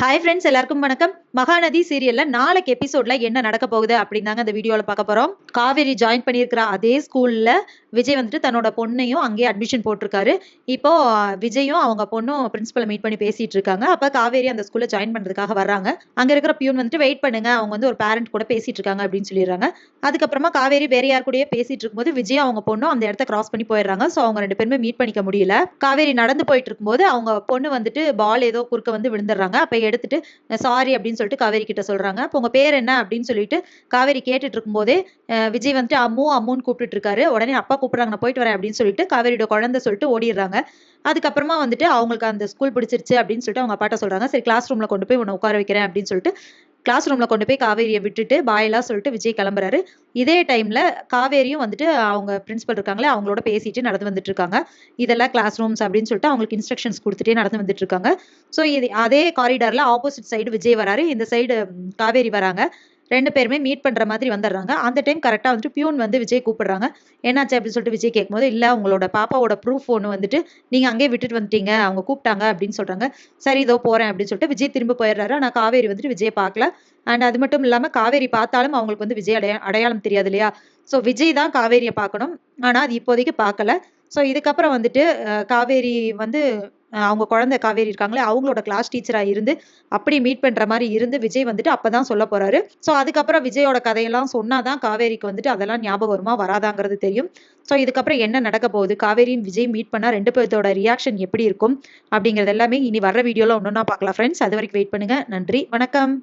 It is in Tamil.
ஹாய் ஃப்ரெண்ட்ஸ், எல்லாருக்கும் வணக்கம். மகாநதி சீரியல்ல நாளைக்கு எபிசோட்ல என்ன நடக்க போகுது அப்படின்னு தாங்க இந்த வீடியோல பார்க்க போறோம். காவேரி ஜாயின் பண்ணியிருக்கிற அதே ஸ்கூல்ல விஜய் வந்துட்டு தன்னோட பொண்ணையும் அங்கேயே அட்மிஷன் போட்டிருக்காரு. இப்போ விஜயும் அவங்க பொண்ணும் பிரின்சிபலை மீட் பண்ணி பேசிட்டு இருக்காங்க. அப்ப காவேரி அந்த ஸ்கூல்ல ஜாயின் பண்றதுக்காக வர்றாங்க. அங்க இருக்கிற பியூன் வந்துட்டு வெயிட் பண்ணுங்க, அவங்க வந்து ஒரு பேரண்ட் கூட பேசிட்டு இருக்காங்க அப்படின்னு சொல்லிடுறாங்க. அதுக்கப்புறமா காவேரி வேற யார் கூடயே பேசிட்டு இருக்கும்போது விஜயும் அவங்க பொண்ணும் அந்த இடத்த கிராஸ் பண்ணி போயிடுறாங்க. ஸோ அவங்க ரெண்டு பேருமே மீட் பண்ணிக்க முடியல. காவேரி நடந்து போயிட்டு இருக்கும்போது அவங்க பொண்ணு வந்துட்டு பால் ஏதோ குறுக்க வந்து விழுந்துடுறாங்க. அப்ப எடுத்துட்டு சாரி அப்படின்னு சொல்லிட்டு காவேரி கிட்ட சொல்றாங்க. அப்போ உங்க பேர் என்ன அப்படின்னு சொல்லிட்டு காவேரி கேட்டுட்டு இருக்கும்போதே விஜய் வந்துட்டு அம்மு அம்முன்னு கூப்பிட்டு இருக்காரு. உடனே அப்பா கூப்பிடுறாங்க, நான் போயிட்டு வரேன் அப்படின்னு சொல்லிட்டு காவேரியோட குழந்தை சொல்லிட்டு ஓடிடுறாங்க. அதுக்கப்புறமா வந்துட்டு அவங்களுக்கு அந்த ஸ்கூல் பிடிச்சிருச்சு அப்படின்னு சொல்லிட்டு அவங்க அப்பாட்ட சொல்றாங்க. சரி, கிளாஸ் ரூம்ல கொண்டு போய் உன்னை உட்கார வைக்கிறேன் அப்படின்னு சொல்லிட்டு கிளாஸ் ரூம்ல கொண்டு போய் காவேரியை விட்டுட்டு பாயெல்லாம் சொல்லிட்டு விஜய் கிளம்புறாரு. இதே டைம்ல காவேரியும் வந்துட்டு அவங்க பிரின்சிபல் இருக்காங்களே அவங்களோட பேசிட்டு நடந்து வந்துட்டு இருக்காங்க. இதெல்லாம் கிளாஸ் ரூம்ஸ் அப்படின்னு சொல்லிட்டு அவங்களுக்கு இன்ஸ்ட்ரக்ஷன்ஸ் கொடுத்துட்டே நடந்து வந்துட்டு இருக்காங்க. ஸோ இது அதே காரிடார்ல ஆப்போசிட் சைடு விஜய் வராரு, இந்த சைடு காவேரி வராங்க. ரெண்டு பேருமே மீட் பண்ற மாதிரி வந்துடுறாங்க. அந்த டைம் கரெக்டா வந்துட்டு பியூன் வந்து விஜய் கூப்பிடுறாங்க. என்னாச்சு அப்படின்னு சொல்லிட்டு விஜய் கேட்கும்போது, இல்ல உங்களோட பாப்பாவோட ப்ரூஃப் ஒன்று வந்துட்டு நீங்க அங்கேயே விட்டுட்டு வந்துட்டீங்க, அவங்க கூப்பிட்டாங்க அப்படின்னு சொல்றாங்க. சரி, இதோ போறேன் அப்படின்னு சொல்லிட்டு விஜய் திரும்ப போயிடுறாரு. ஆனா காவேரி வந்துட்டு விஜய் பார்க்கல. அண்ட் அது மட்டும் இல்லாம காவேரி பார்த்தாலும் அவங்களுக்கு வந்து விஜய் அடையாளம் தெரியாது இல்லையா? ஸோ விஜய் தான் காவேரியை பார்க்கணும். ஆனா அது இப்போதைக்கு பார்க்கல. ஸோ இதுக்கப்புறம் வந்துட்டு காவேரி வந்து அவங்க குழந்தை காவேரி இருக்காங்களே அவங்களோட கிளாஸ் டீச்சரா இருந்து அப்படி மீட் பண்ற மாதிரி இருந்து விஜய் வந்துட்டு அப்பதான் சொல்ல போறாரு. ஸோ அதுக்கப்புறம் விஜயோட கதையெல்லாம் சொன்னாதான் காவேரிக்கு வந்துட்டு அதெல்லாம் ஞாபகம் வருமா வராதாங்கிறது தெரியும். ஸோ இதுக்கப்புறம் என்ன நடக்க போகுது, காவேரியும் விஜய் மீட் பண்ணா ரெண்டு பேர்த்தோட ரியாக்ஷன் எப்படி இருக்கும் அப்படிங்கிறது எல்லாமே இனி வர்ற வீடியோல ஒன்னொன்னா பார்க்கலாம் ஃப்ரெண்ட்ஸ். அது வரைக்கும் வெயிட் பண்ணுங்க. நன்றி, வணக்கம்.